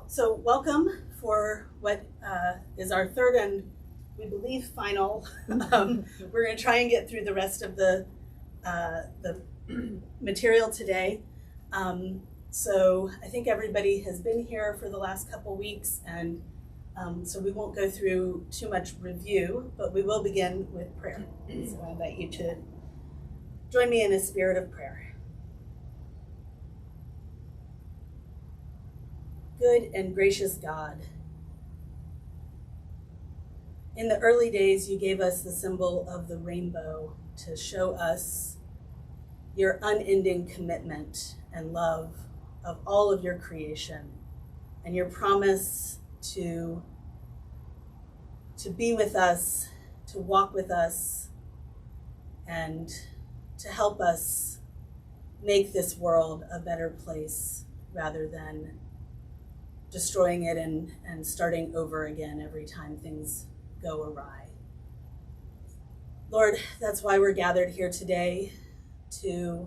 So welcome for what is our third and we believe final. We're going to try and get through the rest of the material today. So I think everybody has been here for the last couple weeks, and so we won't go through too much review, but we will begin with prayer. So I invite you to join me in a spirit of prayer. Good and gracious God, in the early days you gave us the symbol of the rainbow to show us your unending commitment and love of all of your creation, and your promise to be with us, to walk with us, and to help us make this world a better place rather than destroying it and starting over again every time things go awry. Lord, that's why we're gathered here today, to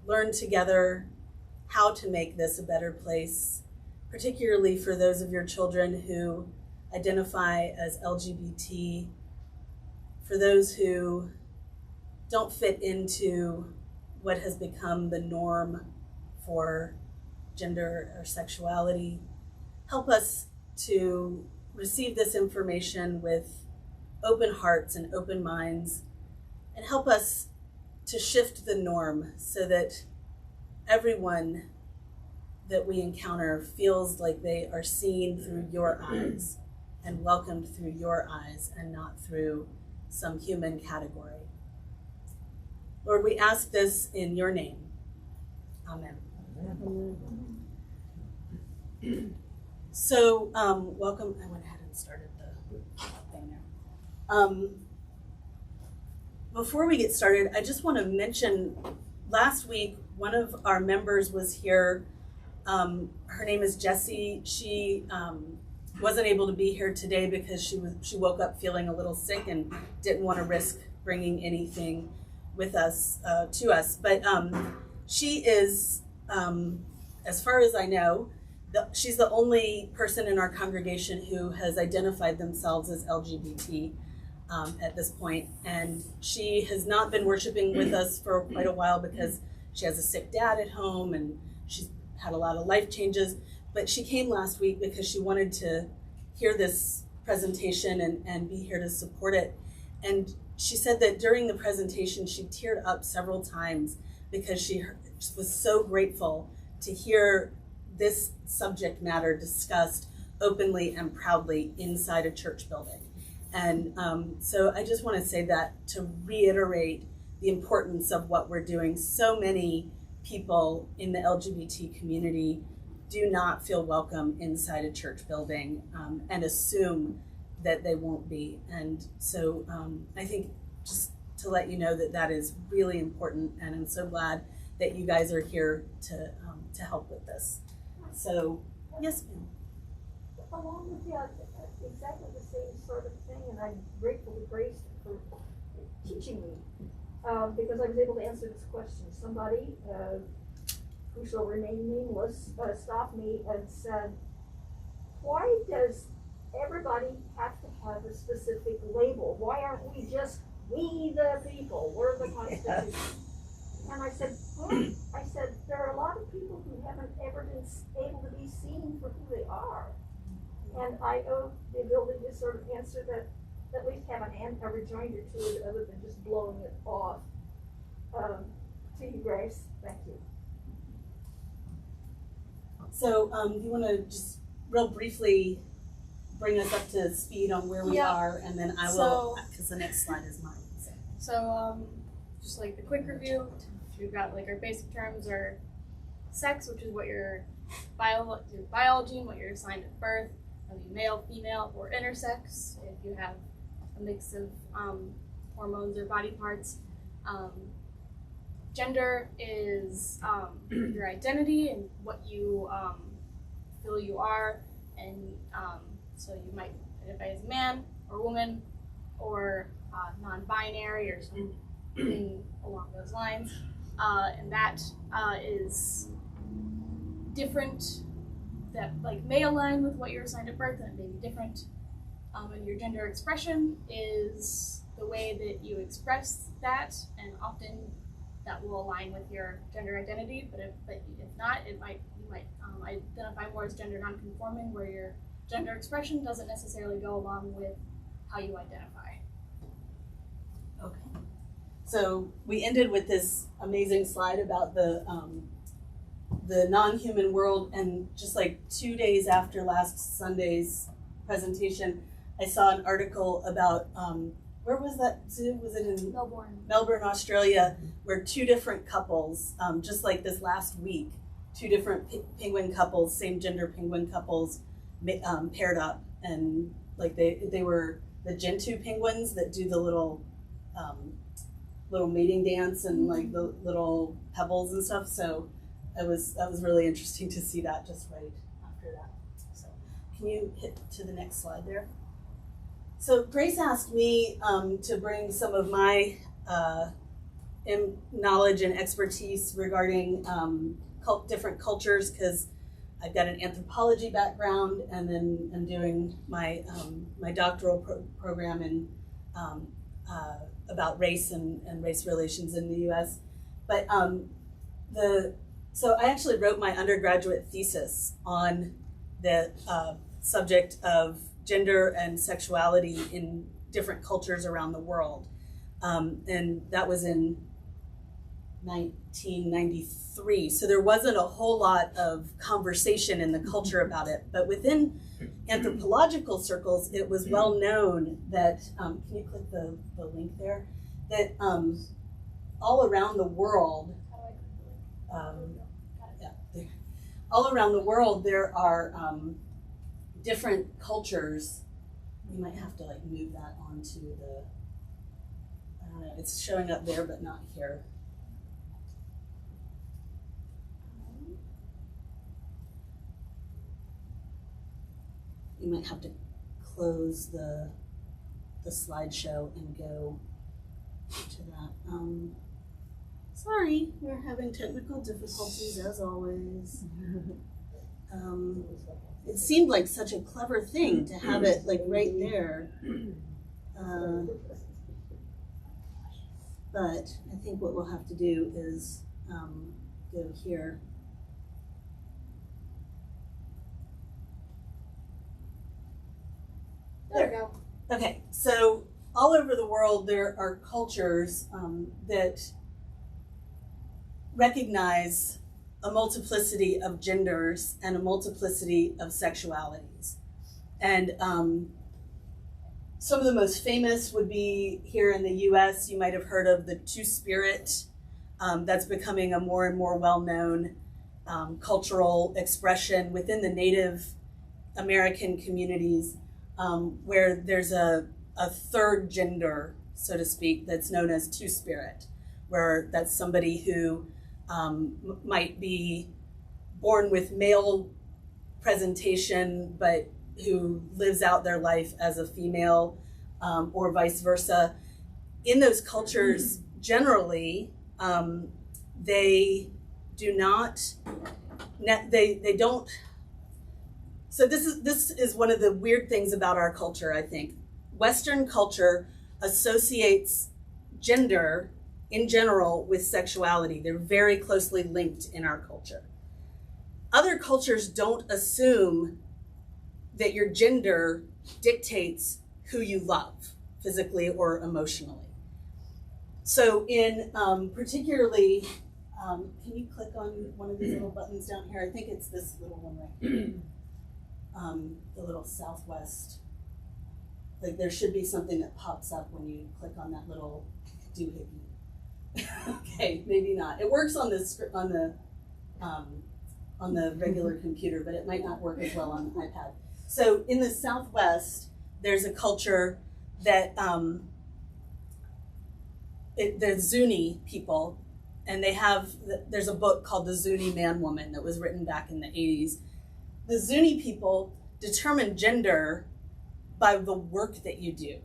learn together how to make this a better place, particularly for those of your children who identify as LGBT, for those who don't fit into what has become the norm for gender or sexuality. Help us to receive this information with open hearts and open minds, and help us to shift the norm so that everyone that we encounter feels like they are seen through your eyes and welcomed through your eyes and not through some human category. Lord, we ask this in your name. Amen. So, welcome. I went ahead and started the thing there. Before we get started, I just want to mention, last week, one of our members was here. Her name is Jessie. She wasn't able to be here today because she woke up feeling a little sick and didn't want to risk bringing anything with us, to us. But she is, as far as I know, she's the only person in our congregation who has identified themselves as LGBT at this point. And she has not been worshiping with us for quite a while because she has a sick dad at home and she's had a lot of life changes. But she came last week because she wanted to hear this presentation and be here to support it. And she said that during the presentation, she teared up several times because she was so grateful to hear this subject matter discussed openly and proudly inside a church building. And so I just want to say that to reiterate the importance of what we're doing. So many people in the LGBT community do not feel welcome inside a church building and assume that they won't be. And so I think just to let you know that that is really important, and I'm so glad that you guys are here to help with this. So, yes, ma'am. Along with that, exactly the same sort of thing, and I'm grateful to Grace for teaching me, because I was able to answer this question. Somebody, who shall remain nameless, stopped me and said, why does everybody have to have a specific label? Why aren't we just we the people? We're the Constitution. And I said, there are a lot of people who haven't ever been able to be seen for who they are. And I owe the ability to sort of answer that, at least have a rejoinder to it other than just blowing it off. To you, Grace. Thank you. So you want to just real briefly bring us up to speed on where we are, and then I will, because the next slide is mine. So just like the quick review, we've got like our basic terms are sex, which is what your biology and what you're assigned at birth, male, female, or intersex if you have a mix of hormones or body parts. Gender is your identity and what you feel you are, and so you might identify as a man or woman or non-binary or something along those lines, and that is different, that like may align with what you're assigned at birth, and it may be different. And your gender expression is the way that you express that, and often that will align with your gender identity. But if not, you might identify more as gender nonconforming, where your gender expression doesn't necessarily go along with how you identify. Okay. So we ended with this amazing slide about the non-human world, and just like 2 days after last Sunday's presentation, I saw an article about, where was that zoo? Was it in Melbourne, Australia, where two different couples, just like this last week, two different penguin couples, same gender penguin couples, paired up, and like they were the Gentoo penguins that do the little mating dance and like the little pebbles and stuff. So that was really interesting to see that just right after that. So can you hit to the next slide there? So Grace asked me to bring some of my knowledge and expertise regarding different cultures, because I've got an anthropology background, and then I'm doing my my doctoral program in about race and race relations in the U.S. But so I actually wrote my undergraduate thesis on the subject of gender and sexuality in different cultures around the world, and that was in 1993. So there wasn't a whole lot of conversation in the culture about it, but within anthropological circles, it was well known that, can you click the link there? That all around the world, all around the world, there are different cultures. We might have to like move that onto the, I don't know, it's showing up there but not here. You might have to close the slideshow and go to that. Sorry, we're having technical difficulties as always. It seemed like such a clever thing to have it like right there. But I think what we'll have to do is go here. There we go. Okay, so all over the world there are cultures that recognize a multiplicity of genders and a multiplicity of sexualities. And some of the most famous would be here in the US. You might have heard of the Two-Spirit. That's becoming a more and more well-known cultural expression within the Native American communities, where there's a third gender, so to speak, that's known as Two-Spirit, where that's somebody who might be born with male presentation, but who lives out their life as a female, or vice versa. In those cultures, generally, they do not, they don't. So this is one of the weird things about our culture, I think. Western culture associates gender in general with sexuality. They're very closely linked in our culture. Other cultures don't assume that your gender dictates who you love, physically or emotionally. So in particularly, can you click on one of these little buttons down here? I think it's this little one right here. The little southwest. Like there should be something that pops up when you click on that little doohickey. Okay, maybe not. It works on the regular computer, but it might not work as well on the iPad. So in the Southwest, there's a culture that they're Zuni people, and there's a book called the Zuni Man Woman that was written back in the 80s. The Zuni people determine gender by the work that you do,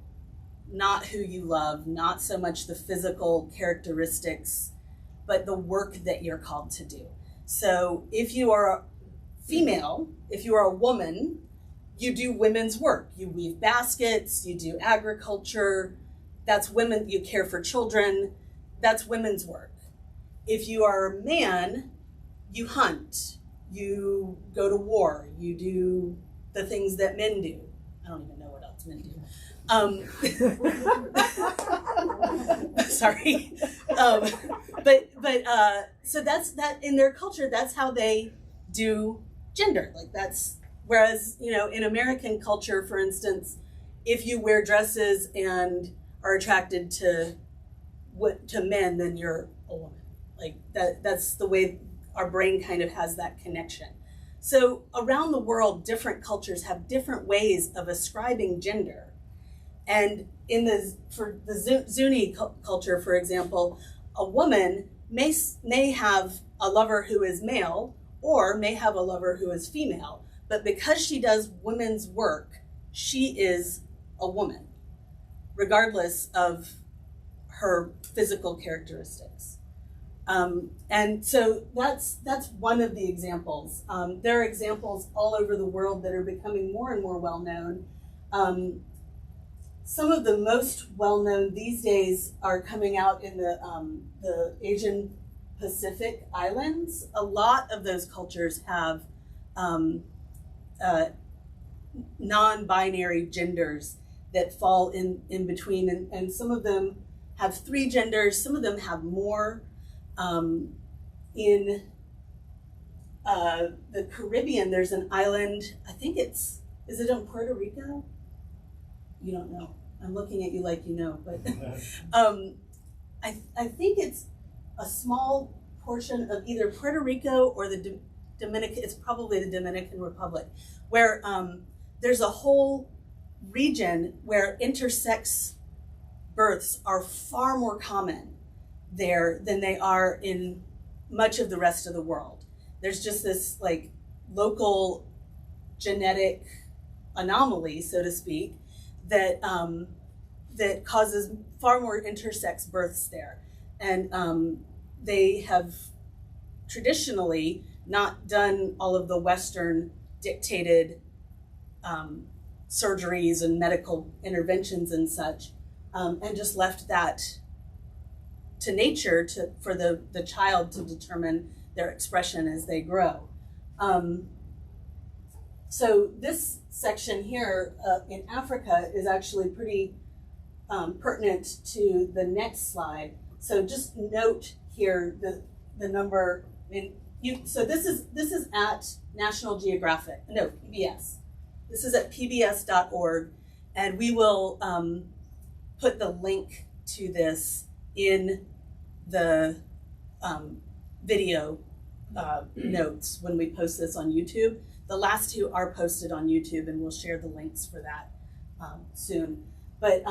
not who you love, not so much the physical characteristics, but the work that you're called to do. So if you are female, if you are a woman, you do women's work. You weave baskets, you do agriculture, that's women, you care for children, that's women's work. If you are a man, you hunt, you go to war, you do the things that men do. I don't even know what else men do. Sorry. So that's that in their culture, that's how they do gender. Like that's, whereas, you know, in American culture, for instance, if you wear dresses and are attracted to men, then you're a woman. Like that's the way our brain kind of has that connection. So around the world, different cultures have different ways of ascribing gender. And for the Zuni culture, for example, a woman may have a lover who is male or may have a lover who is female, but because she does women's work, she is a woman, regardless of her physical characteristics. And so that's one of the examples. There are examples all over the world that are becoming more and more well-known. Some of the most well-known these days are coming out in the Asian Pacific Islands. A lot of those cultures have non-binary genders that fall in between, and some of them have 3 genders, some of them have more. In the Caribbean, there's an island, I think is it in Puerto Rico? You don't know. I'm looking at you like you know, but I think it's a small portion of either Puerto Rico or the Dominican, it's probably the Dominican Republic, where there's a whole region where intersex births are far more common there than they are in much of the rest of the world. There's just this like local genetic anomaly, so to speak, that that causes far more intersex births there. And they have traditionally not done all of the Western dictated surgeries and medical interventions and such, and just left that to nature for the child to determine their expression as they grow. So this section here in Africa is actually pretty pertinent to the next slide. So just note here the number. So this is at National Geographic. No, PBS. This is at pbs.org, and we will put the link to this in the video notes when we post this on YouTube. The last 2 are posted on YouTube, and we'll share the links for that soon. But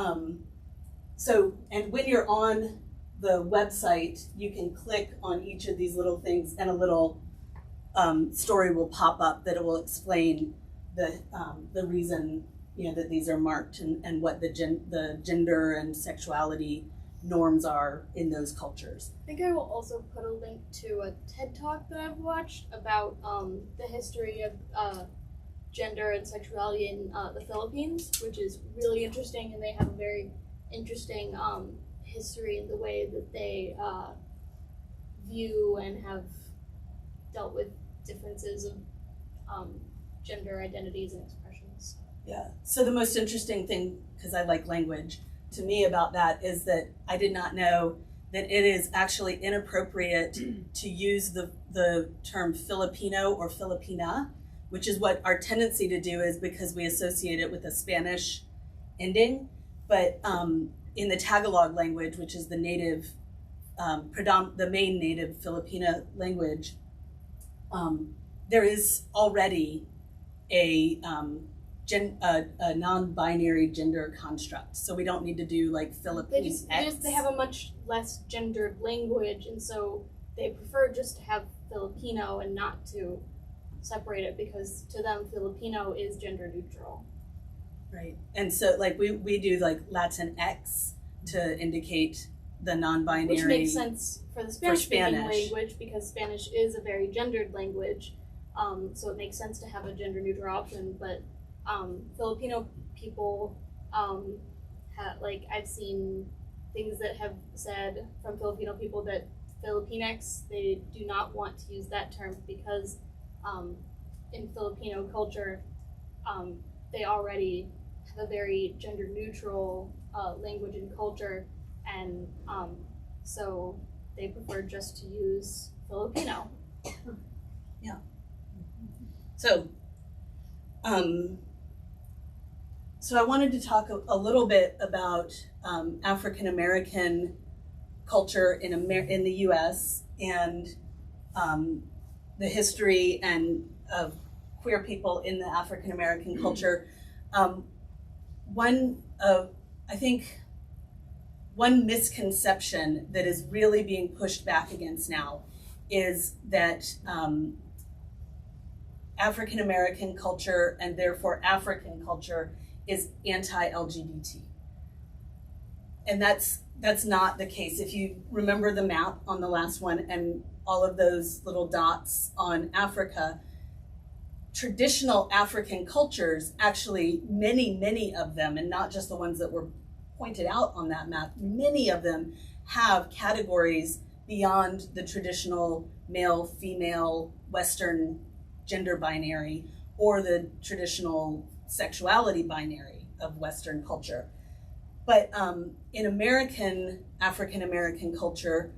so, and when you're on the website, you can click on each of these little things, and a little story will pop up that it will explain the reason, you know, that these are marked and what the gender and sexuality norms are in those cultures. I think I will also put a link to a TED Talk that I've watched about the history of gender and sexuality in the Philippines, which is really interesting, and they have a very interesting history in the way that they view and have dealt with differences of gender identities and expressions. Yeah, so the most interesting thing, because I like language, to me about that is that I did not know that it is actually inappropriate to use the term Filipino or Filipina, which is what our tendency to do is because we associate it with a Spanish ending. But in the Tagalog language, which is the native, the main native Filipina language, there is already a non-binary gender construct. So we don't need to do like Philippine they have a much less gendered language, and so they prefer just to have Filipino and not to separate it, because to them Filipino is gender neutral. Right. And so like we do like Latin X to indicate the non-binary. Which makes sense for the Spanish-speaking language, because Spanish is a very gendered language. So it makes sense to have a gender neutral option, but Filipino people, like I've seen things that have said from Filipino people that Filipinx, they do not want to use that term because in Filipino culture, they already have a very gender neutral language and culture, and so they prefer just to use Filipino. Yeah. So, so I wanted to talk a little bit about African American culture in the U.S. and the history and of queer people in the African American culture. I think one misconception that is really being pushed back against now is that African American culture and therefore African culture is anti-LGBT. And that's not the case. If you remember the map on the last one and all of those little dots on Africa, traditional African cultures, actually many of them, and not just the ones that were pointed out on that map, many of them have categories beyond the traditional male, female, Western gender binary or the traditional sexuality binary of Western culture. But in African American culture,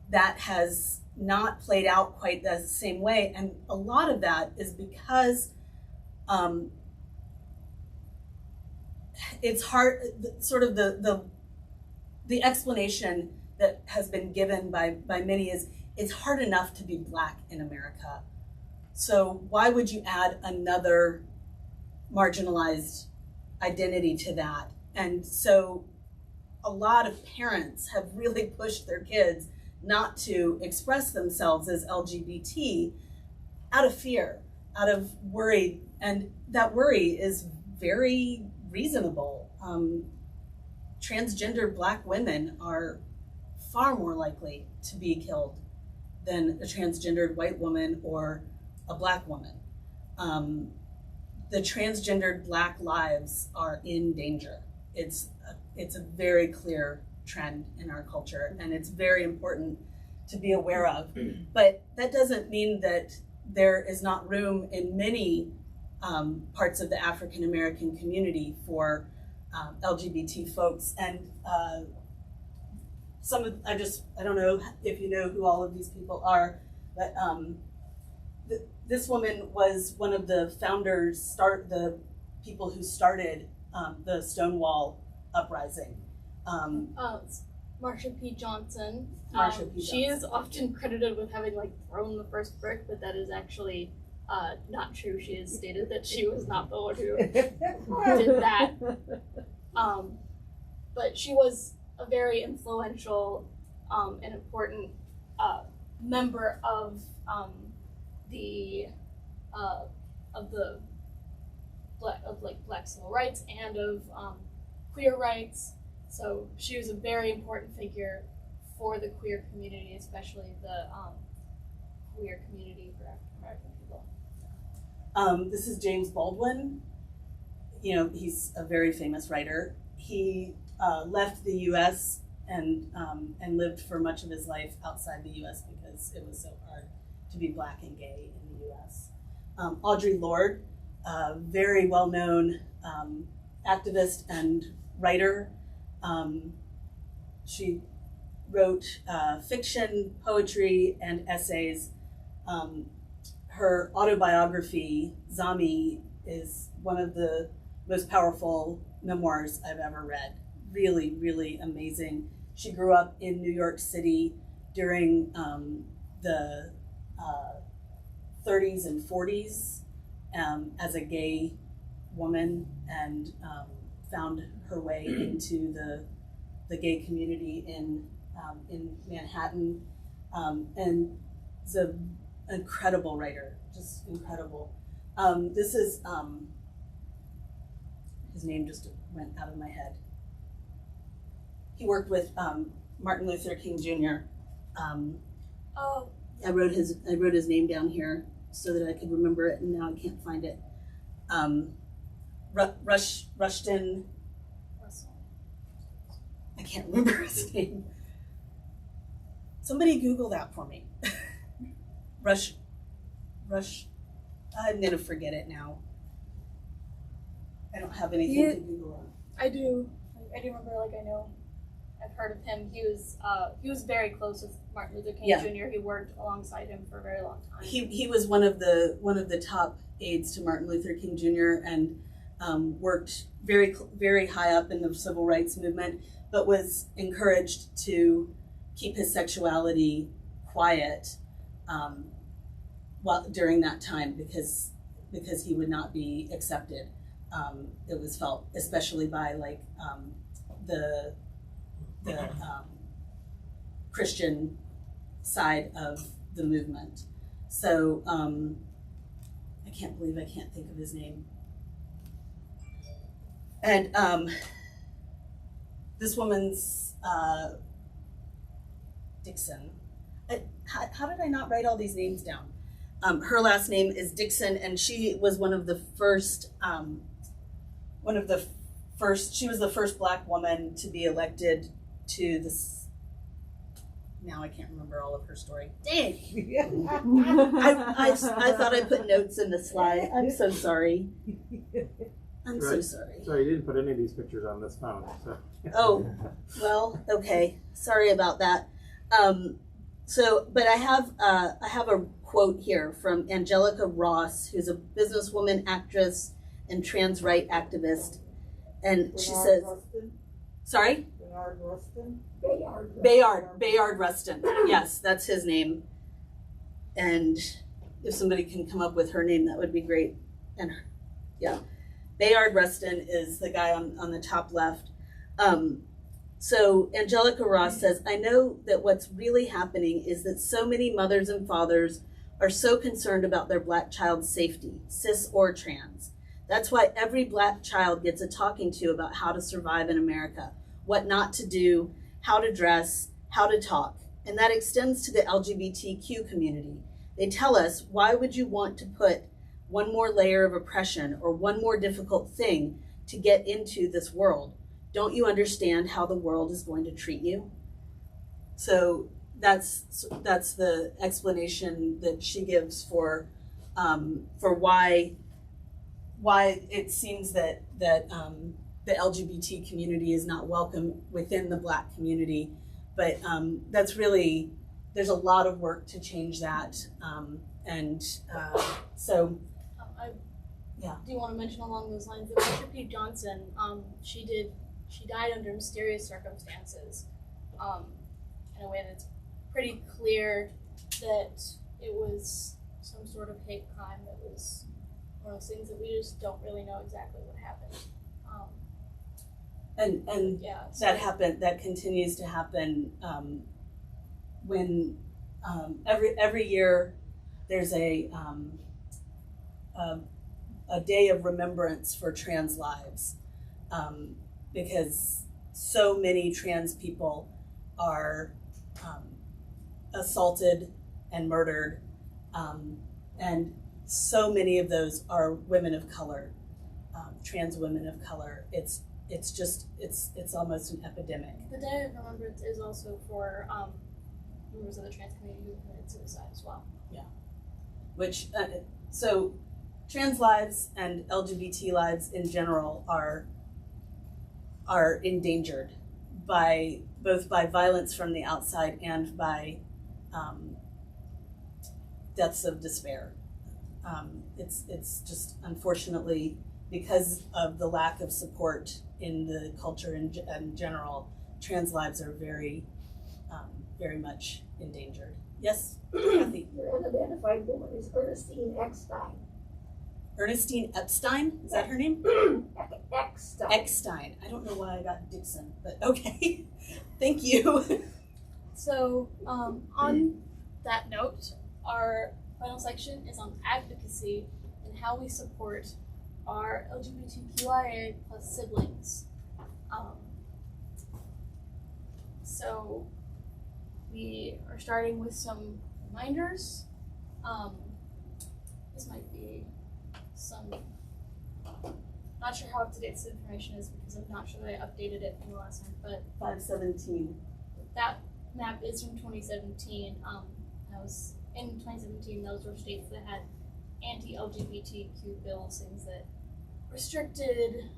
that has not played out quite the same way. And a lot of that is because it's hard, sort of the explanation that has been given by many is it's hard enough to be Black in America. So why would you add another marginalized identity to that? And so a lot of parents have really pushed their kids not to express themselves as LGBT out of fear, out of worry. And that worry is very reasonable. Transgender Black women are far more likely to be killed than a transgendered white woman or a Black woman. The transgendered Black lives are in danger. It's a very clear trend in our culture, and it's very important to be aware of. But that doesn't mean that there is not room in many parts of the African American community for LGBT folks. And I don't know if you know who all of these people are, but this woman was one of the founders, the people who started the Stonewall uprising. Marcia P Johnson. Marcia P. She is Johnson. often credited with having thrown the first brick, but that is actually not true. She has stated that she was not the one who did that. But she was a very influential and important member of Black civil rights and of queer rights. So she was a very important figure for the queer community, especially the queer community for African American people. This is James Baldwin. He's a very famous writer. He left the U.S. and lived for much of his life outside the U.S. because it was so hard to be Black and gay in the U.S. Audrey Lorde, very well-known activist and writer. She wrote fiction, poetry, and essays. Her autobiography, Zami, is one of the most powerful memoirs I've ever read. Really, really amazing. She grew up in New York City during the 30s and 40s as a gay woman, and found her way into the gay community in Manhattan, and is an incredible writer, just incredible. This is, his name just went out of my head. He worked with Martin Luther King Jr. I wrote his name down here. so that I could remember it, and now I can't find it. Rushton. I can't remember his name. Somebody Google that for me. Rush. I'm gonna forget it now. I don't have anything to Google on. I do remember. Like, I know, I've heard of him. He was very close with Martin Luther King Jr. He worked alongside him for a very long time. He was one of the top aides to Martin Luther King Jr. and worked very, very high up in the civil rights movement, but was encouraged to keep his sexuality quiet during that time because he would not be accepted. It was felt, especially by the Christian side of the movement. So I can't believe I can't think of his name. And this woman's Dixon. How did I not write all these names down? Her last name is Dixon, and she was one of the first. She was the first Black woman to be elected to this. Now I can't remember all of her story. Dang! I thought I put notes in the slide. I'm so sorry. I'm so sorry. Sorry, you didn't put any of these pictures on this phone. So. Oh, well, okay. Sorry about that. But I have a quote here from Angelica Ross, who's a businesswoman, actress, and trans rights activist, and she says, "Sorry, Bayard Rustin. Yes, that's his name. And if somebody can come up with her name, that would be great. And yeah, Bayard Rustin is the guy on the top left. So Angelica Ross says, I know that what's really happening is that so many mothers and fathers are so concerned about their Black child's safety, cis or trans. That's why every Black child gets a talking to about how to survive in America, what not to do, how to dress, how to talk. And that extends to the LGBTQ community. They tell us, why would you want to put one more layer of oppression or one more difficult thing to get into this world? Don't you understand how the world is going to treat you? So that's the explanation that she gives for why it seems that the LGBT community is not welcome within the Black community. But that's really, there's a lot of work to change that. Yeah. Do you want to mention along those lines that Marcia P Johnson, she died under mysterious circumstances, in a way that's pretty clear that it was some sort of hate crime that was one of those things that we just don't really know exactly what happened. Yeah, so that continues to happen when every year there's a day of remembrance for trans lives, because so many trans people are assaulted and murdered, and so many of those are women of color, trans women of color. It's almost an epidemic. The Day of Remembrance is also for members of the trans community who committed suicide as well. Yeah, which so trans lives and LGBT lives in general are endangered by both by violence from the outside and by deaths of despair. It's just unfortunately, because of the lack of support in the culture in general, trans lives are very, very much endangered. Yes, Kathy? The unidentified woman is Ernestine Eckstein. Ernestine Epstein? Is that her name? Eckstein. Eckstein. I don't know why I got Dixon, but okay. Thank you. So, on that note, our final section is on advocacy and how we support our LGBTQIA plus siblings. So we are starting with some reminders. this might be some, not sure how up to date this information is because I'm not sure that I updated it from the last time, but 517. that map is from 2017. That was in 2017. Those were states that had anti-LGBTQ bills, things that restricted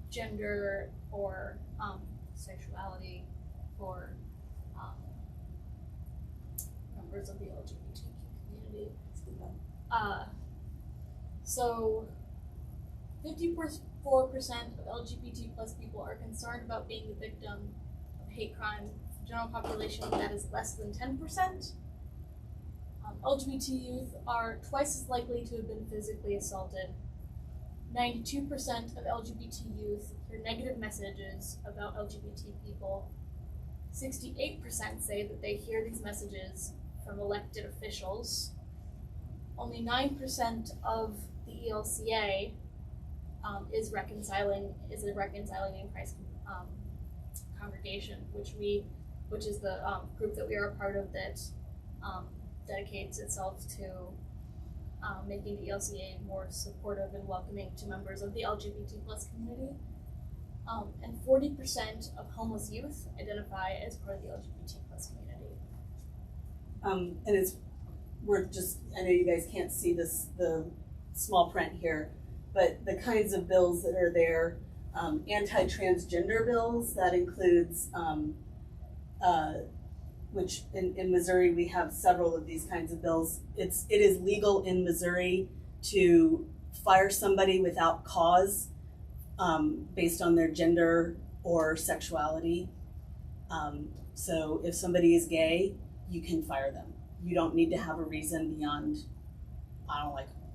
gender or sexuality for members of the LGBTQ community. So 54% of LGBT plus people are concerned about being the victim of hate crime. General population, that is less than 10%. LGBT youth are twice as likely to have been physically assaulted. 92% of LGBT youth hear negative messages about LGBT people. 68% say that they hear these messages from elected officials. Only 9% of the ELCA is a reconciling in Christ congregation, which is the group that we are a part of that dedicates itself to making the ELCA more supportive and welcoming to members of the LGBT plus community. And 40% of homeless youth identify as part of the LGBT plus community. And I know you guys can't see the small print here, but the kinds of bills that are there, anti-transgender bills, that includes, which in Missouri we have several of these kinds of bills. It is legal in Missouri to fire somebody without cause based on their gender or sexuality. So if somebody is gay, you can fire them. You don't need to have a reason beyond, I don't like them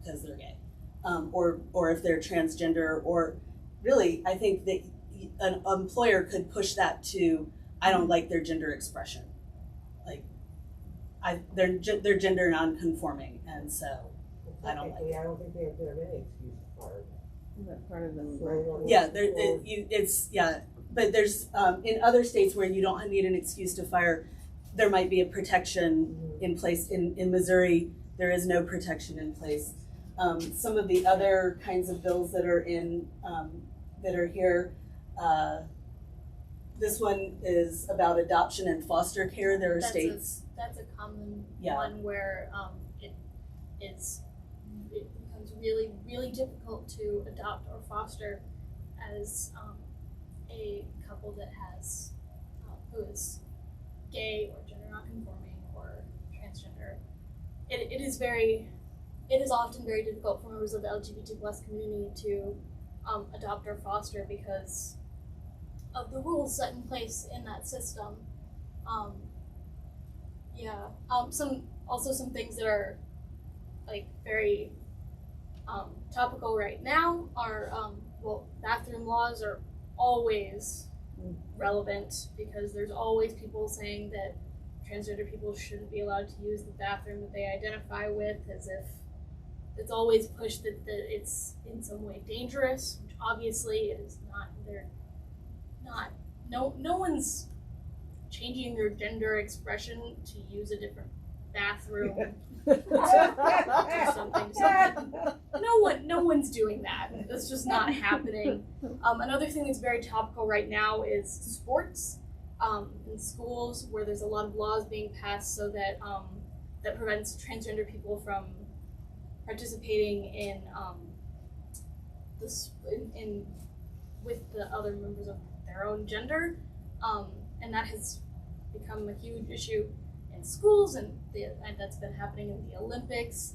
because they're gay. Or if they're transgender, or really, I think that an employer could push that to, I don't like their gender expression. Like, they're gender non-conforming, and so I don't like it. I don't think they have to have any excuse to fire them. That part of them. Yeah, but there's in other states where you don't need an excuse to fire, there might be a protection in place. In Missouri, there is no protection in place. Some of the other kinds of bills that are here, this one is about adoption and foster care. There are states. That's a common one where it becomes really, really difficult to adopt or foster as a couple that has who is gay or gender nonconforming or transgender. It is often very difficult for members of the LGBT plus community to adopt or foster because of the rules set in place in that system. Some things that are like very topical right now are bathroom laws are always relevant because there's always people saying that transgender people shouldn't be allowed to use the bathroom that they identify with, as if it's always pushed that it's in some way dangerous, which obviously it is not. They're not. No one's changing their gender expression to use a different bathroom to something. No one's doing that. That's just not happening. Another thing that's very topical right now is sports in schools, where there's a lot of laws being passed so that that prevents transgender people from participating in with the other members of their own gender, and that has become a huge issue in schools, and that's been happening in the Olympics,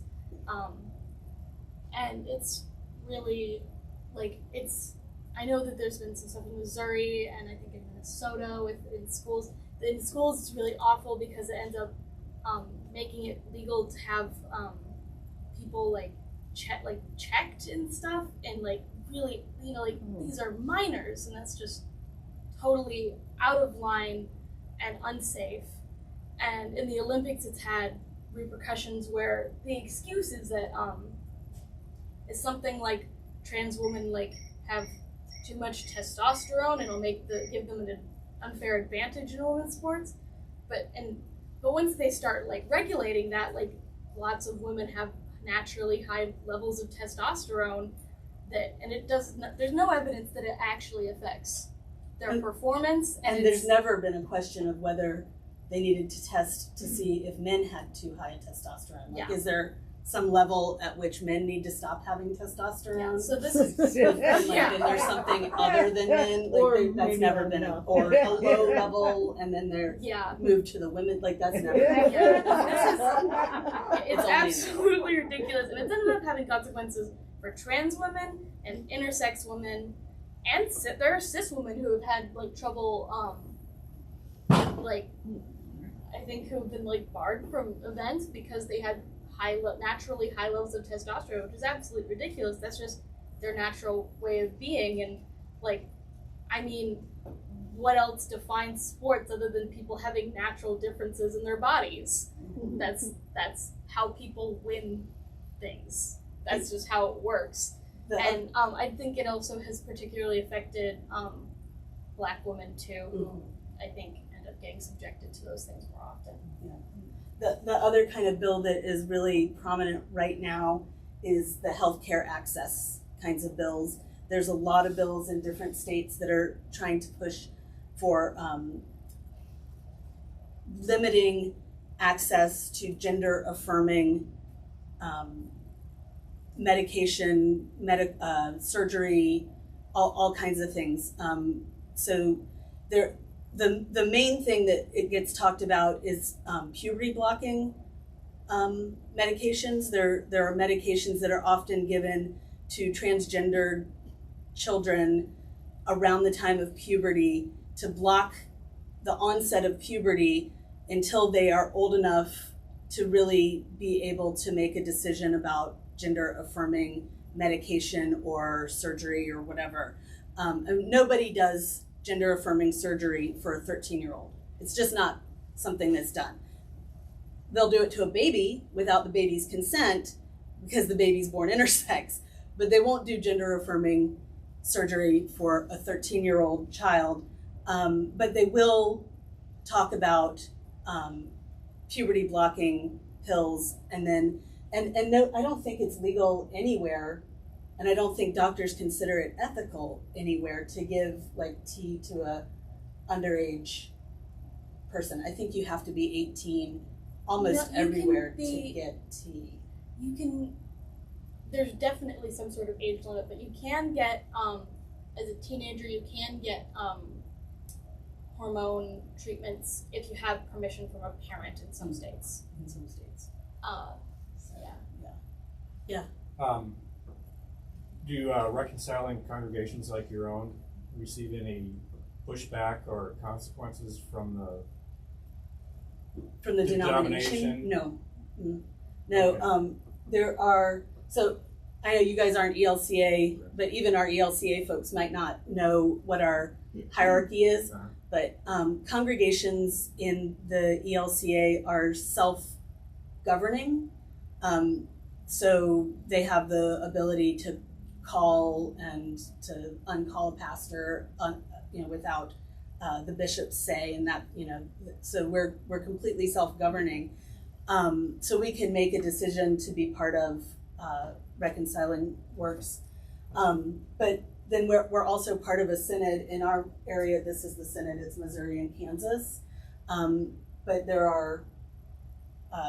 and it's really I know that there's been some stuff in Missouri and I think in Minnesota in schools. In schools, it's really awful because it ends up making it legal to have people checked and stuff, and really these are minors, and that's just totally out of line and unsafe. And in the Olympics, it's had repercussions where the excuse is that is something like trans women have too much testosterone and it'll give them an unfair advantage in women's sports. But once they start regulating that, lots of women have naturally high levels of testosterone and it does not, there's no evidence that it actually affects their performance. And there's never been a question of whether they needed to test to see if men had too high a testosterone. Like, is there some level at which men need to stop having testosterone? Yeah, so this is and there's something other than men, like that's never been or a low level, and then they're moved to the women, like that's never. It's absolutely ridiculous, and it's ended up having consequences for trans women and intersex women, and there are cis women who have had like trouble, like I think who've been like barred from events because they had naturally high levels of testosterone, which is absolutely ridiculous. That's just their natural way of being. And like, I mean, what else defines sports other than people having natural differences in their bodies? That's how people win things. That's just how it works. And I think it also has particularly affected Black women too, who I think end up getting subjected to those things more often. The other kind of bill that is really prominent right now is the healthcare access kinds of bills. There's a lot of bills in different states that are trying to push for limiting access to gender affirming medication, surgery, all kinds of things. So the main thing that it gets talked about is puberty blocking medications. There are medications that are often given to transgendered children around the time of puberty to block the onset of puberty until they are old enough to really be able to make a decision about gender affirming medication or surgery or whatever. And nobody does gender affirming surgery for a 13-year-old. It's just not something that's done. They'll do it to a baby without the baby's consent because the baby's born intersex, but they won't do gender affirming surgery for a 13-year-old child. But they will talk about puberty blocking pills, and no, I don't think it's legal anywhere. And I don't think doctors consider it ethical anywhere to give like tea to a underage person. I think you have to be 18 almost everywhere to get tea. There's definitely some sort of age limit, but you can get, as a teenager, you can get hormone treatments if you have permission from a parent in some states. In some states. Do reconciling congregations like your own receive any pushback or consequences from the denomination? No. Okay. There are, so I know you guys aren't ELCA, but even our ELCA folks might not know what our hierarchy is, but congregations in the ELCA are self-governing. So they have the ability to call and to uncall a pastor, without the bishop's say, and that, so we're completely self-governing. So we can make a decision to be part of reconciling works, but then we're also part of a synod in our area. This is the synod. It's Missouri and Kansas, but there are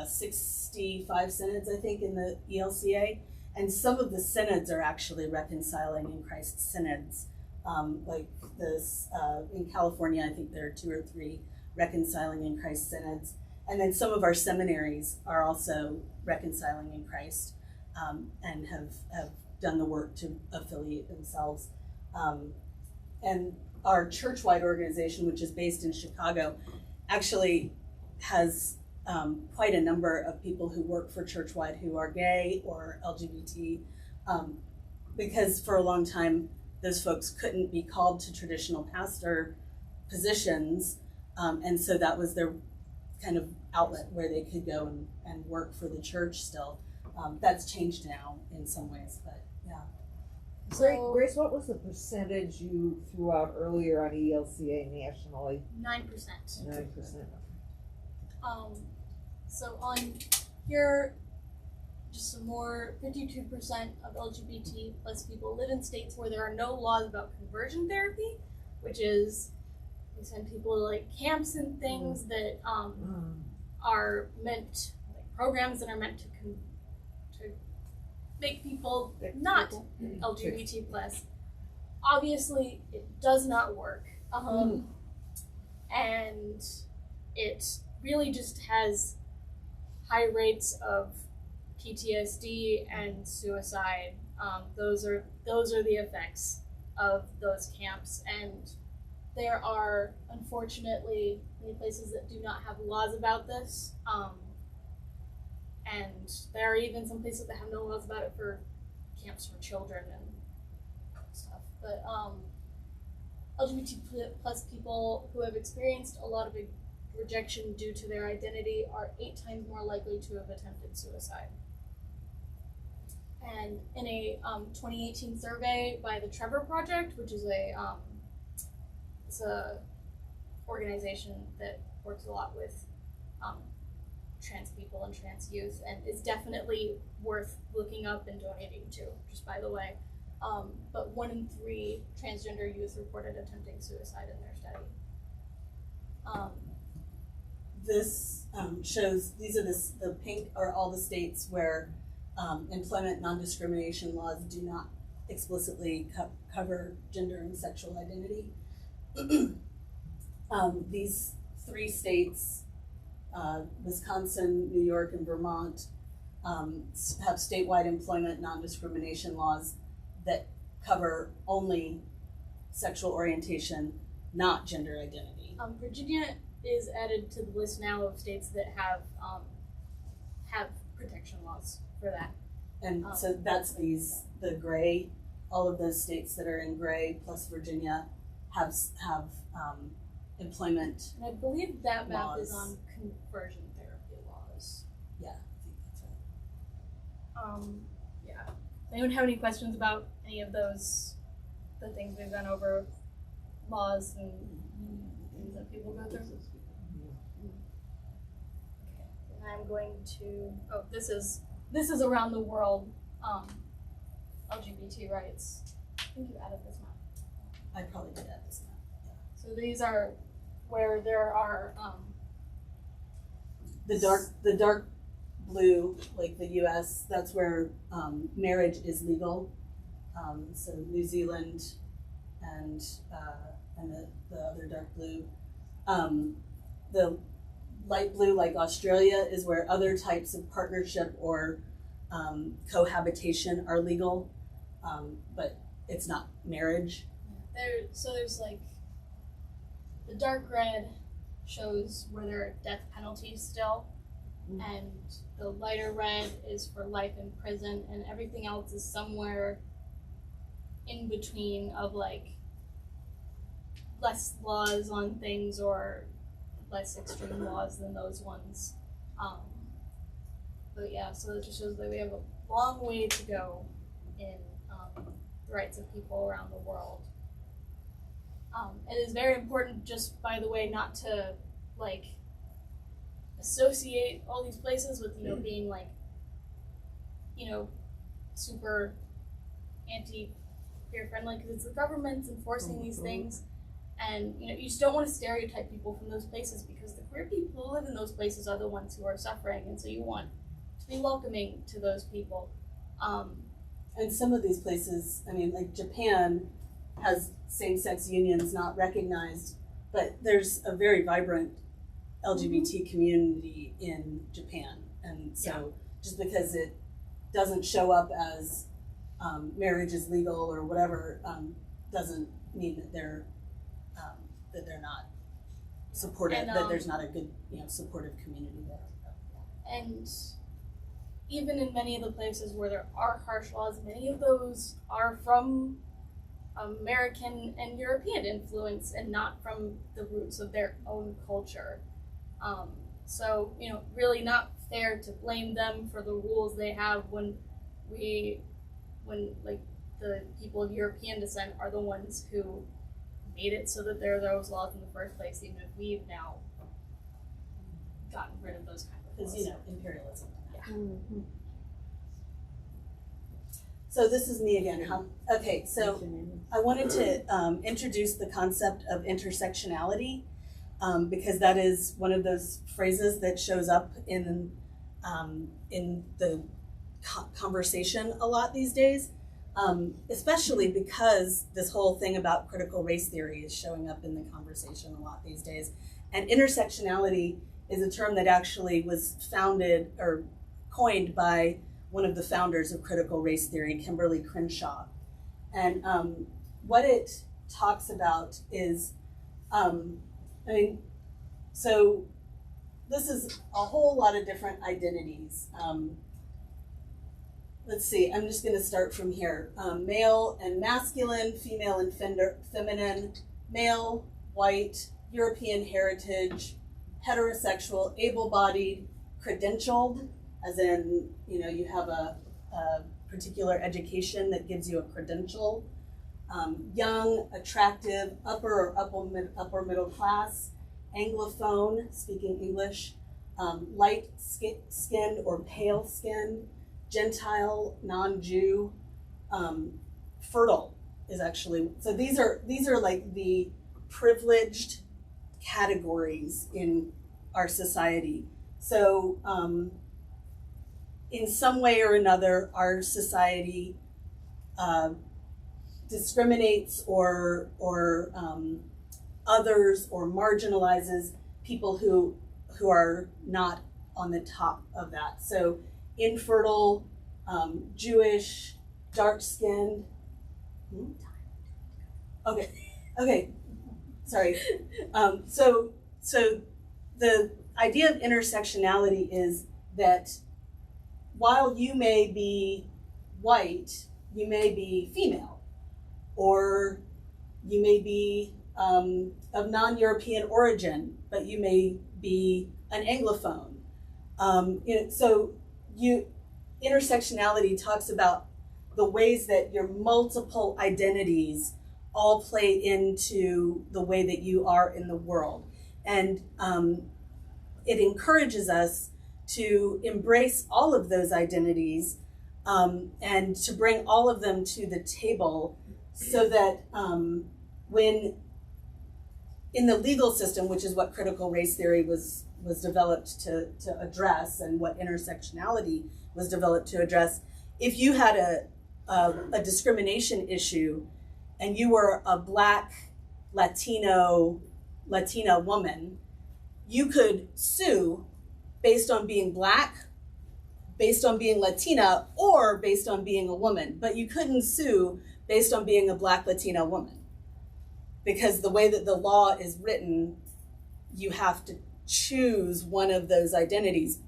65 synods, I think, in the ELCA. And some of the synods are actually reconciling in Christ synods. Like this, in California, I think there are 2 or 3 reconciling in Christ synods. And then some of our seminaries are also reconciling in Christ, and have done the work to affiliate themselves. And our church-wide organization, which is based in Chicago, actually has quite a number of people who work for Churchwide who are gay or LGBT, because for a long time those folks couldn't be called to traditional pastor positions, and so that was their kind of outlet where they could go and work for the church still. That's changed now in some ways, but yeah. So, Grace, what was the percentage you threw out earlier on ELCA nationally? 9%. 9%. So on here, just some more, 52% of LGBT plus people live in states where there are no laws about conversion therapy, which is, we send people to like camps and things that are meant, like programs that are meant to make people not LGBT plus. Obviously, it does not work. And it really just has high rates of PTSD and suicide. Those are the effects of those camps, and there are unfortunately many places that do not have laws about this. And there are even some places that have no laws about it for camps for children and stuff. But LGBT plus people who have experienced a lot of rejection due to their identity are 8 times more likely to have attempted suicide. And in a 2018 survey by the Trevor Project, which is it's a organization that works a lot with trans people and trans youth, and is definitely worth looking up and donating to, just by the way. But 1 in 3 transgender youth reported attempting suicide in their study. This shows, these are the pink are all the states where employment non-discrimination laws do not explicitly cover gender and sexual identity. These 3 states, Wisconsin, New York, and Vermont, have statewide employment non-discrimination laws that cover only sexual orientation, not gender identity. Virginia is added to the list now of states that have protection laws for that. And so that's the gray, all of those states that are in gray plus Virginia have employment. And I believe that map laws. is on conversion therapy laws. Yeah, I think that's right. Yeah. Does anyone have any questions about any of those, the things we've gone over, laws and things that people go through? Okay. And I'm going to, this is around the world, LGBT rights. I think you added this map. I probably did add this now. Yeah. So these are where there are, The dark blue, like the U.S., that's where marriage is legal. So New Zealand and the other dark blue. The light blue, like Australia, is where other types of partnership or cohabitation are legal, but it's not marriage. There's like, the dark red shows where there are death penalties still, and the lighter red is for life in prison, and everything else is somewhere in between of like less laws on things or less extreme laws than those ones. But yeah, so it just shows that we have a long way to go in the rights of people around the world. It is very important, just by the way, not to like associate all these places with, being like, super anti-queer friendly, because it's the government's enforcing these things, and you just don't want to stereotype people from those places, because the queer people who live in those places are the ones who are suffering, and so you want to be welcoming to those people. And some of these places, like Japan has same-sex unions not recognized, but there's a very vibrant LGBT community in Japan. And so just because it doesn't show up as marriage is legal or whatever, doesn't mean that they're not supportive, that there's not a good, supportive community there. And even in many of the places where there are harsh laws, many of those are from American and European influence and not from the roots of their own culture. So, really not fair to blame them for the rules they have when like the people of European descent are the ones who made it so that there are those laws in the first place, even if we've now gotten rid of those kind of laws. Because, imperialism. Yeah. So this is me again, huh? Okay, so I wanted to introduce the concept of intersectionality because that is one of those phrases that shows up in the conversation a lot these days, especially because this whole thing about critical race theory is showing up in the conversation a lot these days. And intersectionality is a term that actually was founded or coined by one of the founders of critical race theory, Kimberly Crenshaw. And what it talks about is, so this is a whole lot of different identities. Let's see, I'm just gonna start from here. Male and masculine, female and feminine, male, white, European heritage, heterosexual, able-bodied, credentialed, as in, you have a particular education that gives you a credential, young, attractive, upper or upper middle class, Anglophone, speaking English, light-skinned or pale-skinned, Gentile, non-Jew, fertile is actually, so these are like the privileged categories in our society. So in some way or another, our society discriminates or others or marginalizes people who are not on the top of that. So infertile, Jewish, dark-skinned. Okay, sorry. So the idea of intersectionality is that while you may be white, you may be female, or you may be of non-European origin, but you may be an Anglophone. Intersectionality talks about the ways that your multiple identities all play into the way that you are in the world. And it encourages us to embrace all of those identities and to bring all of them to the table so that when in the legal system, which is what critical race theory was developed to address and what intersectionality was developed to address, if you had a discrimination issue and you were a Black Latina woman, you could sue based on being Black, based on being Latina, or based on being a woman, but you couldn't sue based on being a Black Latina woman. Because the way that the law is written, you have to choose one of those identities.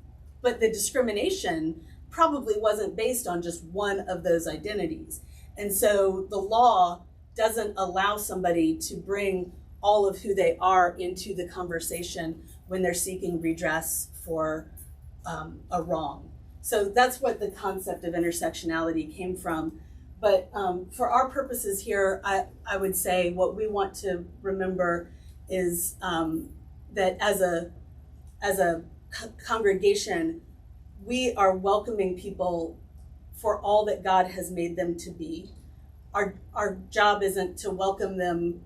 But the discrimination probably wasn't based on just one of those identities. And so the law doesn't allow somebody to bring all of who they are into the conversation when they're seeking redress for a wrong. So that's what the concept of intersectionality came from. But for our purposes here, I would say what we want to remember is that as a congregation, we are welcoming people for all that God has made them to be. Our job isn't to welcome them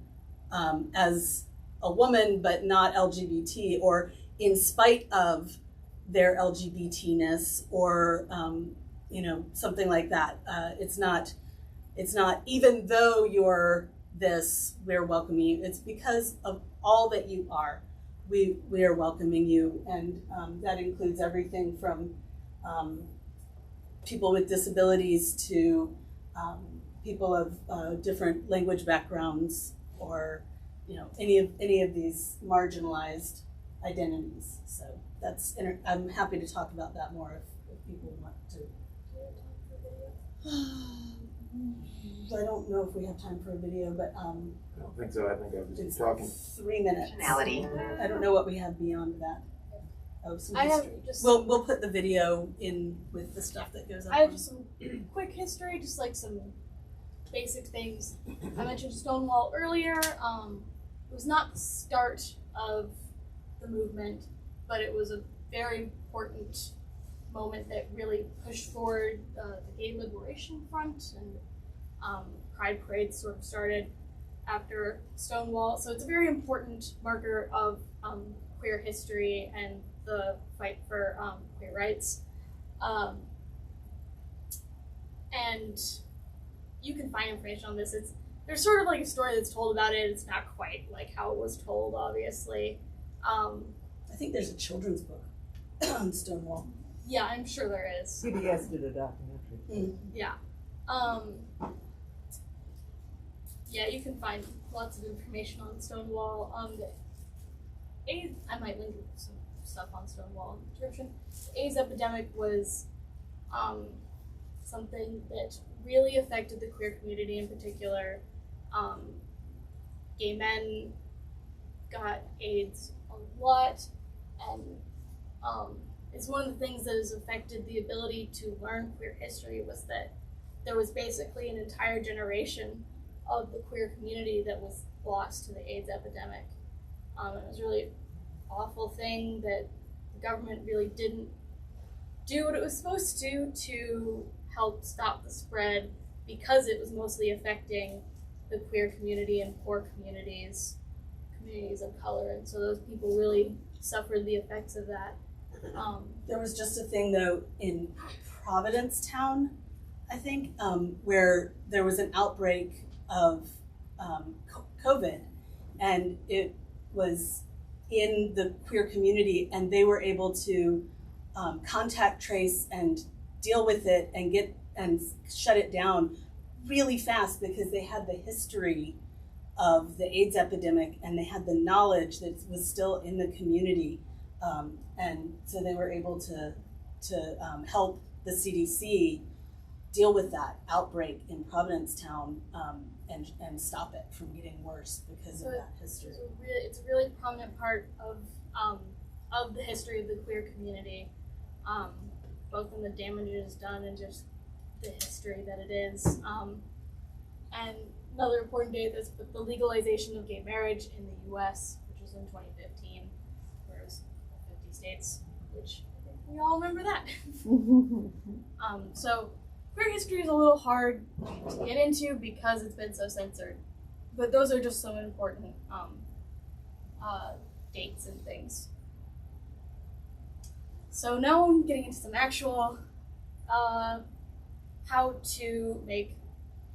as a woman but not LGBT, or in spite of their LGBT-ness, or something like that. It's not even though you're this, we're welcoming you. It's because of all that you are. We are welcoming you, and that includes everything from people with disabilities to people of different language backgrounds, or any of these marginalized identities. So I'm happy to talk about that more if people want to. I don't know if we have time for a video, but I don't think so. I think I was it's just talking. 3 minutes. I don't know what we have beyond that. Oh, some I have history. just We'll put the video in with the stuff that goes up. I have just some quick history, just like some basic things. I mentioned Stonewall earlier. It was not the start of the movement, but it was a very important moment that really pushed forward the gay liberation front, and pride parades sort of started after Stonewall. So it's a very important marker of queer history and the fight for queer rights. And you can find information on this. There's sort of like a story that's told about it. It's not quite like how it was told, obviously. I think there's a children's book on Stonewall. Yeah, I'm sure there is. PBS did a documentary. Yeah. Yeah, you can find lots of information on Stonewall. I might link some stuff on Stonewall in the description. The AIDS epidemic was something that really affected the queer community in particular. Gay men got AIDS a lot, and it's one of the things that has affected the ability to learn queer history, was that there was basically an entire generation of the queer community that was lost to the AIDS epidemic. It was a really awful thing that the government really didn't do what it was supposed to help stop the spread, because it was mostly affecting the queer community and poor communities of color, and so those people really suffered the effects of that. There was just a thing though in Providencetown, I think, where there was an outbreak of COVID, and it was in the queer community, and they were able to contact trace and deal with it and shut it down really fast, because they had the history of the AIDS epidemic and they had the knowledge that was still in the community, and so they were able to help the CDC deal with that outbreak in Providencetown and stop it from getting worse because of that history. It's a really prominent part of the history of the queer community, both in the damage it has done and just the history that it is. And another important date is the legalization of gay marriage in the U.S., which was in 2015, where it was 50 states, which I think we all remember that. So queer history is a little hard to get into because it's been so censored, but those are just some important dates and things. So now I'm getting into some actual how to make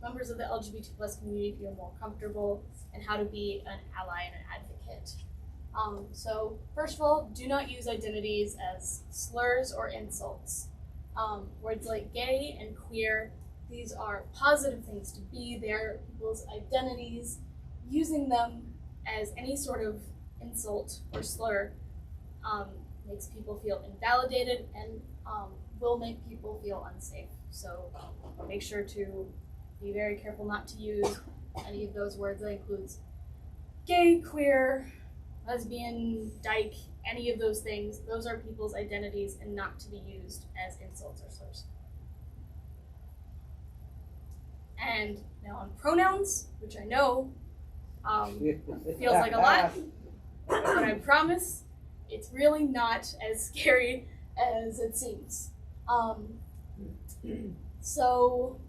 members of the LGBT plus community feel more comfortable, and how to be an ally and an advocate. So first of all, do not use identities as slurs or insults. Words like gay and queer, these are positive things to be. They're people's identities. Using them as any sort of insult or slur makes people feel invalidated and will make people feel unsafe. So make sure to be very careful not to use any of those words. That includes gay, queer, lesbian, dyke, any of those things. Those are people's identities and not to be used as insults or slurs. And now on pronouns, which I know feels like a lot, but I promise it's really not as scary as it seems. So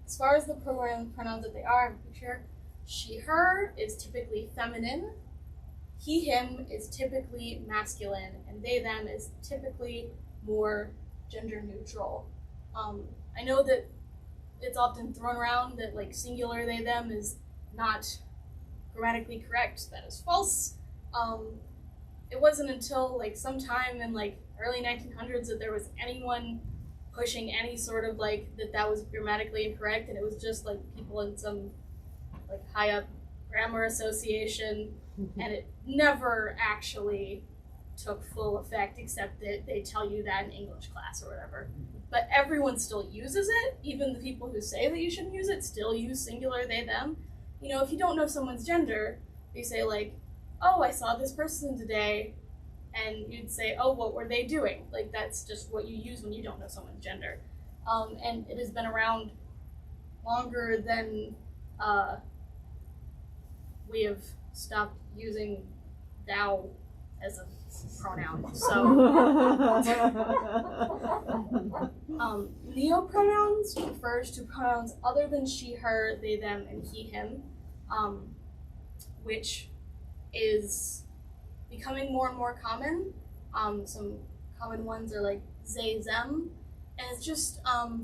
as far as the pronouns that they are, I'm pretty sure she, her is typically feminine, he, him is typically masculine, and they, them is typically more gender neutral. I know that it's often thrown around that like singular they, them is not grammatically correct. That is false. It wasn't until like sometime in like early 1900s that there was anyone pushing any sort of like that was grammatically incorrect, and it was just like people in some like high up grammar association, and it never actually took full effect, except that they tell you that in English class or whatever. But everyone still uses it. Even the people who say that you shouldn't use it still use singular they, them. You know, if you don't know someone's gender, you say like, oh, I saw this person today, and you'd say, oh, what were they doing? Like, that's just what you use when you don't know someone's gender. And it has been around longer than we have stopped using thou as a pronoun. So neopronouns refers to pronouns other than she, her, they, them, and he, him, which is becoming more and more common. Some common ones are like they, them, and it's just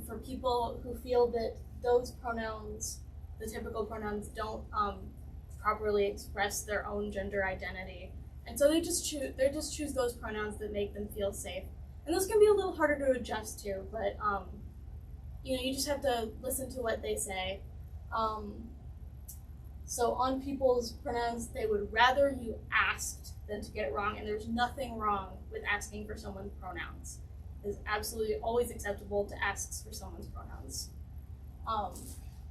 for people who feel that those pronouns, the typical pronouns, don't properly express their own gender identity, and so they just choose those pronouns that make them feel safe. And those can be a little harder to adjust to, but you just have to listen to what they say. So on people's pronouns, they would rather you asked than to get it wrong, and there's nothing wrong with asking for someone's pronouns. It's absolutely always acceptable to ask for someone's pronouns.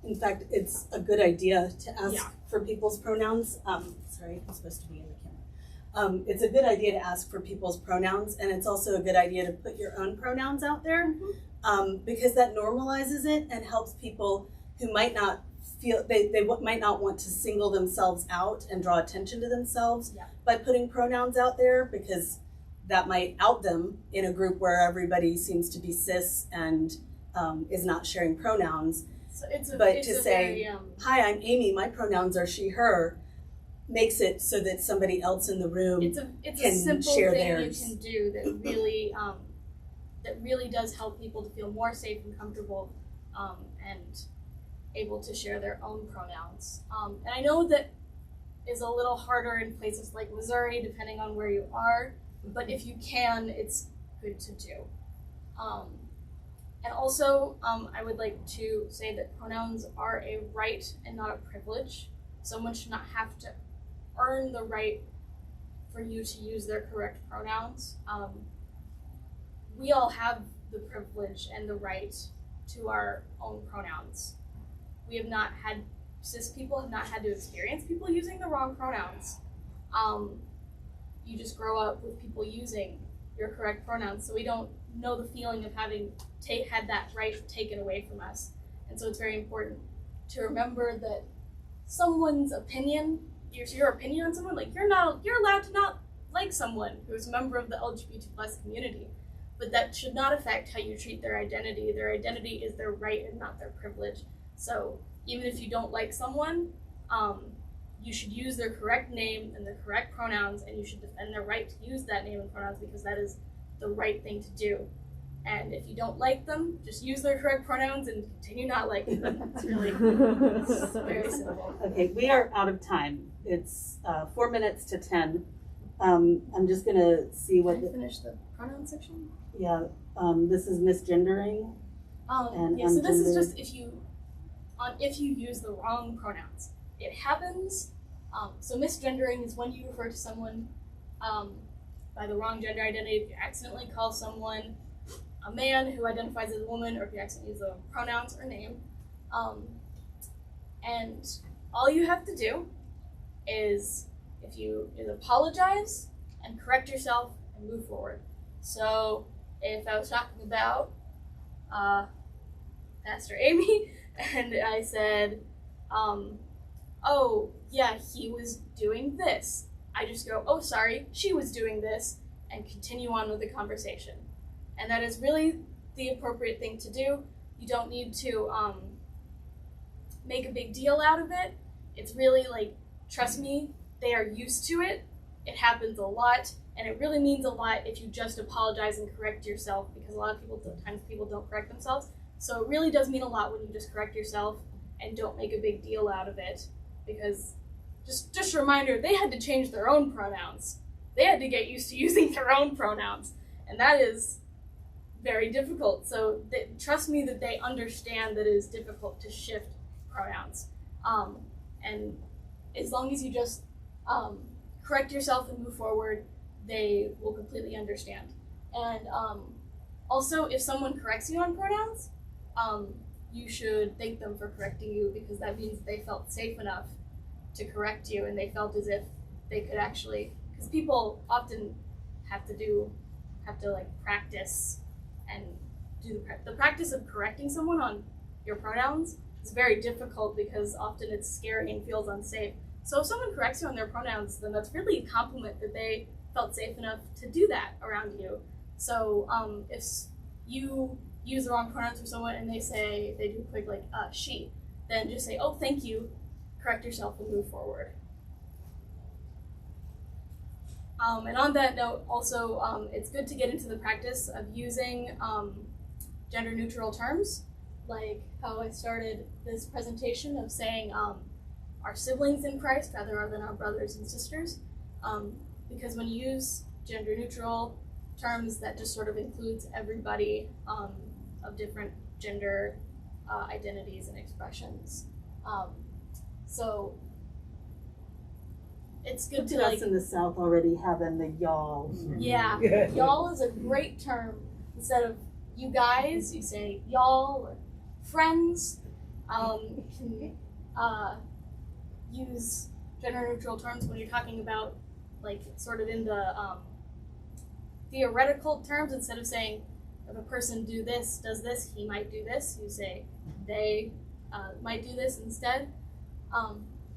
In fact, it's a good idea to ask Yeah. for people's pronouns. Sorry, I'm supposed to be in the camera. It's a good idea to ask for people's pronouns, and it's also a good idea to put your own pronouns out there, because that normalizes it and helps people who might not feel, they might not want to single themselves out and draw attention to themselves by putting pronouns out there, because that might out them in a group where everybody seems to be cis and is not sharing pronouns. So it's to say, hi, I'm Aimee, my pronouns are she, her, makes it so that somebody else in the room it's can a simple share thing theirs. you can do that really does help people to feel more safe and comfortable and able to share their own pronouns. And I know that is a little harder in places like Missouri, depending on where you are, but if you can, it's good to do. And also, I would like to say that pronouns are a right and not a privilege. Someone should not have to earn the right for you to use their correct pronouns. We all have the privilege and the right to our own pronouns. Cis people have not had to experience people using the wrong pronouns. You just grow up with people using your correct pronouns, so we don't know the feeling of having had that right taken away from us. And so it's very important to remember that someone's opinion, your opinion on someone, like you're allowed to not like someone who's a member of the LGBT plus community, but that should not affect how you treat their identity. Their identity is their right and not their privilege. So even if you don't like someone, you should use their correct name and the correct pronouns, and you should defend their right to use that name and pronouns, because that is the right thing to do. And if you don't like them, just use their correct pronouns and continue not liking them. It's very simple. Okay, we are out of time. It's 4 minutes to 10. I'm just gonna see what. Can I finish the pronoun section? Yeah. This is misgendering. And so this is ungendered. just if you use the wrong pronouns. It happens. So misgendering is when you refer to someone by the wrong gender identity. If you accidentally call someone a man who identifies as a woman, or if you accidentally use the pronouns or name. And all you have to do is apologize and correct yourself and move forward. So if I was talking about Pastor Aimee and I said, oh yeah, he was doing this, I just go, oh sorry, she was doing this, and continue on with the conversation. And that is really the appropriate thing to do. You don't need to make a big deal out of it. It's really like, trust me, they are used to it. It happens a lot, and it really means a lot if you just apologize and correct yourself, because a lot of people don't correct themselves. So it really does mean a lot when you just correct yourself and don't make a big deal out of it, because just a reminder, they had to change their own pronouns. They had to get used to using their own pronouns, and that is very difficult. So trust me that they understand that it is difficult to shift pronouns. And as long as you just correct yourself and move forward, they will completely understand. And also, if someone corrects you on pronouns, you should thank them for correcting you, because that means they felt safe enough to correct you, and they felt as if they could actually, because people often have to like practice and do the practice of correcting someone on your pronouns is very difficult, because often it's scary and feels unsafe. So if someone corrects you on their pronouns, then that's really a compliment that they felt safe enough to do that around you. So if you use the wrong pronouns for someone and they do a quick like she, then just say, oh, thank you, correct yourself and move forward. And on that note, also, it's good to get into the practice of using gender neutral terms, like how I started this presentation of saying our siblings in Christ rather than our brothers and sisters, because when you use gender neutral terms, that just sort of includes everybody of different gender identities and expressions. So it's good to us in the South already having the y'all. Yeah, y'all is a great term. Instead of you guys, you say y'all or friends. You can use gender neutral terms when you're talking about like sort of in the theoretical terms. Instead of saying if a person does this, he might do this, you say they might do this instead.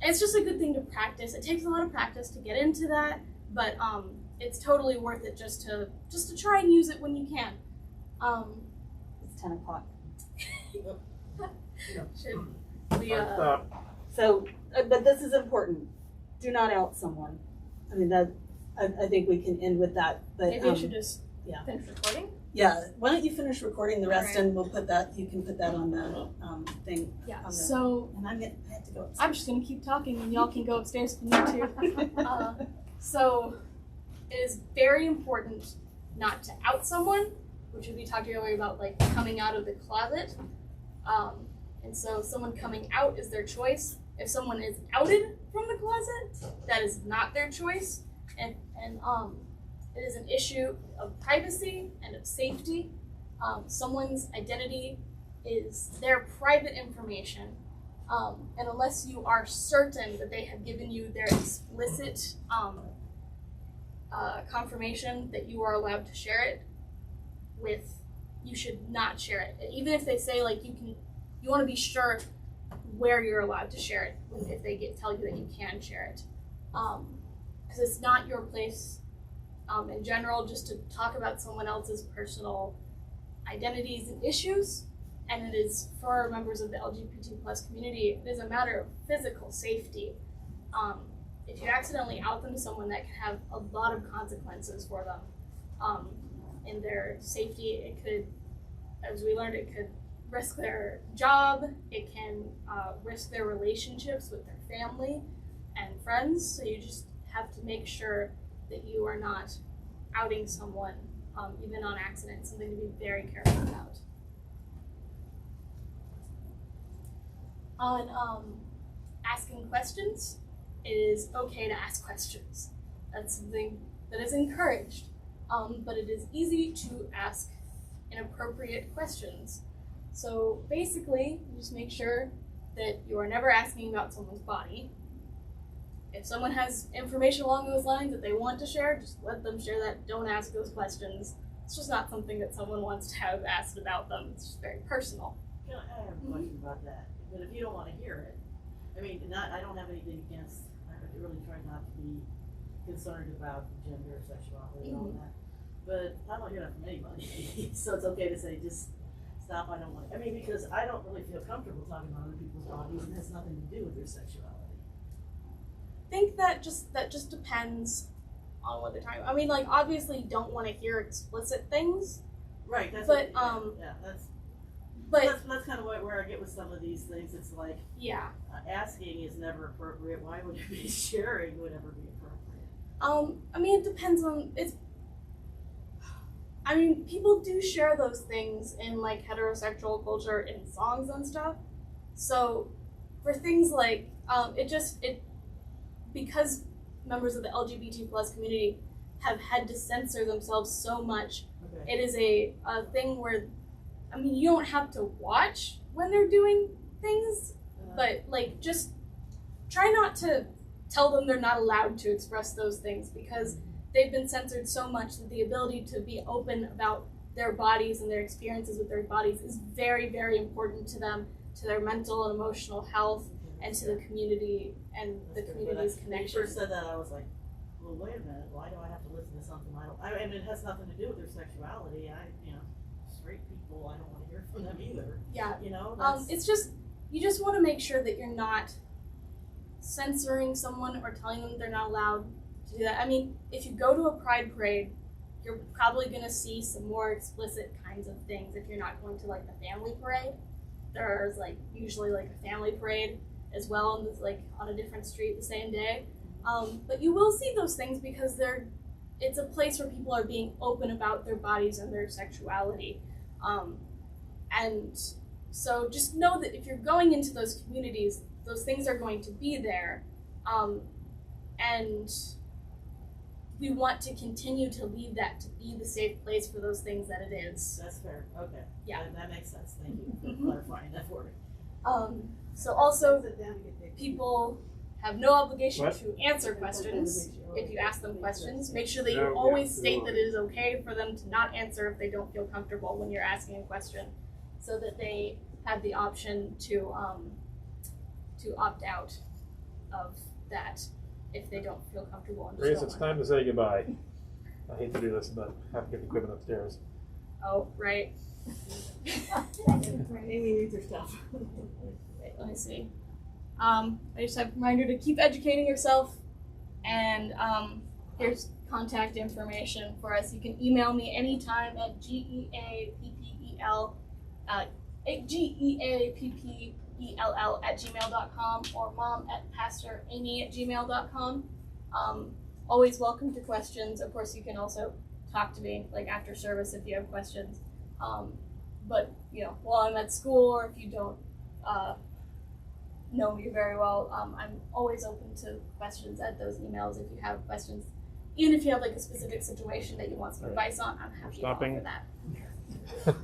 It's just a good thing to practice. It takes a lot of practice to get into that, but it's totally worth it just to try and use it when you can. It's 10 o'clock. Should we, So, but this is important. Do not out someone. I mean, that I think we can end with that. But maybe you should just yeah. finish recording. Yeah. Why don't you finish recording the rest, Alright. and we'll put that. You can put that on the thing. Yeah. On the, So and I have to go. I'm just gonna keep talking, and y'all can go upstairs if you need to. So it is very important not to out someone, which would be talking earlier about like coming out of the closet. And so someone coming out is their choice. If someone is outed from the closet, that is not their choice. And it is an issue of privacy and of safety. Someone's identity is their private information. And unless you are certain that they have given you their explicit confirmation that you are allowed to share it with, you should not share it. Even if they say like you want to be sure where you're allowed to share it if they tell you that you can share it. Because it's not your place in general just to talk about someone else's personal identities and issues. And it is for members of the LGBT plus community, it is a matter of physical safety. If you accidentally out them to someone, that can have a lot of consequences for them. In their safety, it could, as we learned, it could risk their job, it can risk their relationships with their family and friends. So you just have to make sure that you are not outing someone, even on accident, something to be very careful about. On asking questions, it is okay to ask questions. That's something that is encouraged, but it is easy to ask inappropriate questions. So basically, you just make sure that you are never asking about someone's body. If someone has information along those lines that they want to share, just let them share that. Don't ask those questions. It's just not something that someone wants to have asked about them. It's just very personal. I have a question about that. But if you don't want to hear it, I mean, I don't have anything against, I really try not to be concerned about gender, sexuality, and all that. But I don't hear that from anybody. So it's okay to say, just stop, I don't want to. I mean, because I don't really feel comfortable talking about other people's bodies, and it has nothing to do with their sexuality. I think that just depends on what they're talking about. I mean, like, obviously you don't want to hear explicit things. Right, that's but, that's kind of where I get with some of these things. It's like, yeah. Asking is never appropriate. Why would it be sharing would ever be appropriate? I mean, it depends on, people do share those things in, like, heterosexual culture in songs and stuff. So, for things like, because members of the LGBT plus community have had to censor themselves so much, Okay. it is a thing where, I mean, you don't have to watch when they're doing things, but, like, just try not to tell them they're not allowed to express those things, because they've been censored so much that the ability to be open about their bodies and their experiences with their bodies is very, very important to them, to their mental and emotional health, and to the community and the community's When you connection. first said that, I was like, well, wait a minute, why do I have to listen to something I mean, it has nothing to do with their sexuality. Straight people, I don't want to hear from them either. Yeah. That's, It's just, you just want to make sure that you're not censoring someone or telling them they're not allowed to do that. I mean, if you go to a pride parade, you're probably going to see some more explicit kinds of things. If you're not going to like the family parade, there's like usually like a family parade as well, and it's like on a different street the same day. But you will see those things because it's a place where people are being open about their bodies and their sexuality. And so just know that if you're going into those communities, those things are going to be there. And we want to continue to leave that to be the safe place for those things that it is. that's fair. Okay. Yeah. That makes sense. Thank you for Mhm. clarifying that for me. So also, people have no obligation What? to answer questions. If you ask them questions, make sure that you Yeah, always yeah, state sure. that it is okay for them to not answer if they don't feel comfortable when you're asking a question, so that they have the option to opt out of that if they don't feel comfortable. And just Grace, don't it's want time to say goodbye. I hate to do this, but I have to get the equipment upstairs. Oh, right. Amy needs her stuff. Wait, let me see. I just have a reminder to keep educating yourself, and here's contact information for us. You can email me anytime at geappell@gmail.com or mom@pastoraimee@gmail.com. Always welcome to questions. Of course, you can also talk to me like after service if you have questions. But while I'm at school, or if you don't know me very well, I'm always open to questions at those emails. If you have questions, even if you have like a specific situation that you want some advice on, I'm happy to Stopping. offer that.